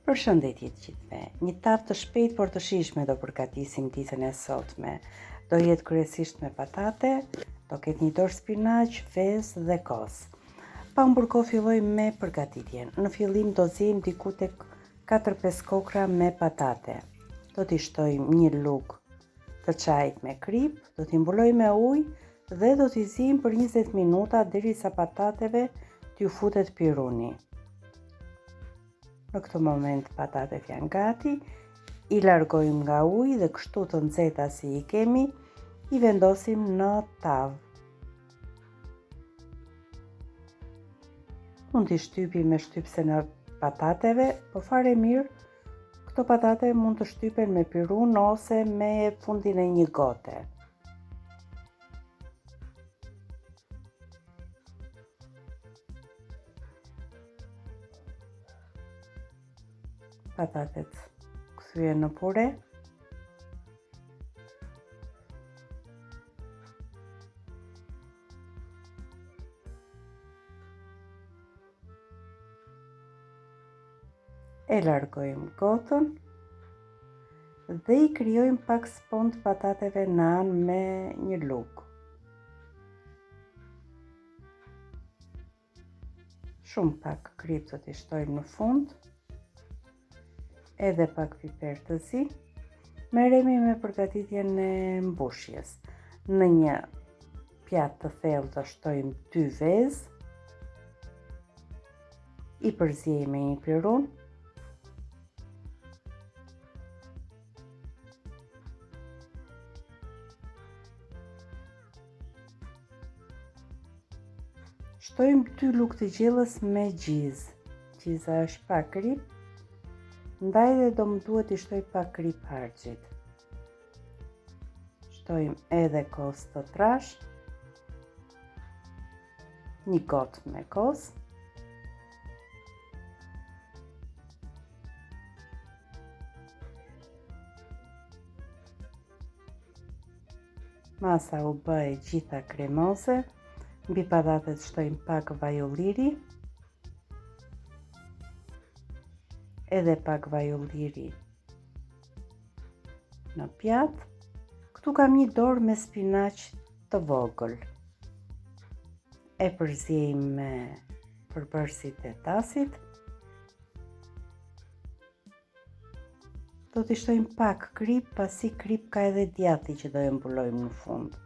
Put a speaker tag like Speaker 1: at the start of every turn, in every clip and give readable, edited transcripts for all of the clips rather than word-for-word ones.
Speaker 1: Përshëndetje të gjithëve. Një tavë të shpejtë por të shijshme do përgatisim ditën e sotme. Do jetë kryesisht me patate, do ketë një dorë spinaq, vezë dhe kos. Pa mburko filloj me përgatitjen. Në fillim do ziejmë diku tek 4-5 kokra me patate. Do t'i shtojmë një lugë të çajit me krip, do t'i mbuloj me ujë dhe do t'i ziejmë për 20 minuta derisa patateve t'ju futet piruni. Në këtë moment patatet janë gati, i largojmë nga uji dhe kështu të nxehta si i kemi, i vendosim në tavë. Mund t'i shtypim me shtypsen e patateve, po fare mirë, këto patate mund të shtypen me pirun ose me fundin e një gote. Patatet kthyen në pure. E largojmë gotën dhe i krijojmë pak spond patateve në anë me një lugë. Shumë pak krip do t'i shtojmë në fund. Edhe pak piper të zi. Merremi me përgatitjen e mbushjes. Në një pjatë të thellë do shtojmë 2 vezë. I përziejmë me një pirun. Shtojmë 2 lugë të gjellës me gjizë. Gjiza është pa krip. Ndaj dhe do më duhet i shtoj pak krip harxhit. Shtojmë edhe kos të trash, një gotë me kos, masa u bë e gjitha kremoze, mbi patatet shtojmë pak vaj ulliri, edhe pak vaj ulliri në pjatë. Këtu kam një dorë me spinaq të vogël. E përziejmë me përbërësit e tasit. Do t'i shtojmë pak krip, pasi krip ka edhe djati që do e mbulojmë në fund.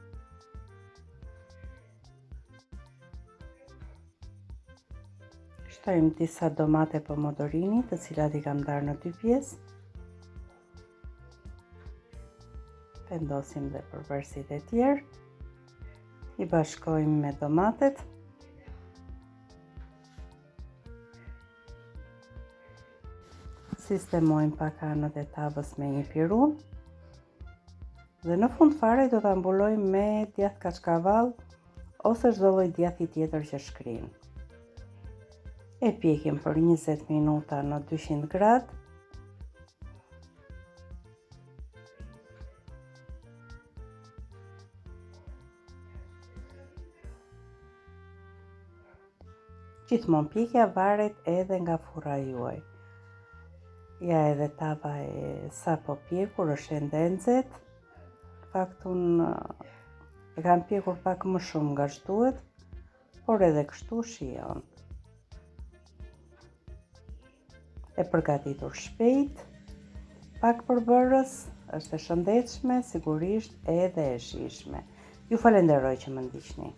Speaker 1: Shtojmë disa domate pomodorini, të cilat i kam ndarë në 2 pjesë. Vendosim dhe përbërësit e tjerë. I bashkojmë me domatet. Sistemojmë pak anët e tavës me një pirun. Dhe në fund fare do ta mbulojmë me djath kaçkavall ose çdo lloj djathi tjetër që shkrin. E pjekim për 20 minuta në 200 gradë. Gjithmonë pjekja varet edhe nga furra juaj. Ja edhe tava e sapo pjekur është ende e nxehtë. Faktun e kam pjekur pak më shumë nga ç'duhet, por edhe kështu shijon. E përgatitur shpejt, pak përbërës, është e shëndetshme, sigurisht edhe e shijshme. Ju falenderoj që më ndiqni.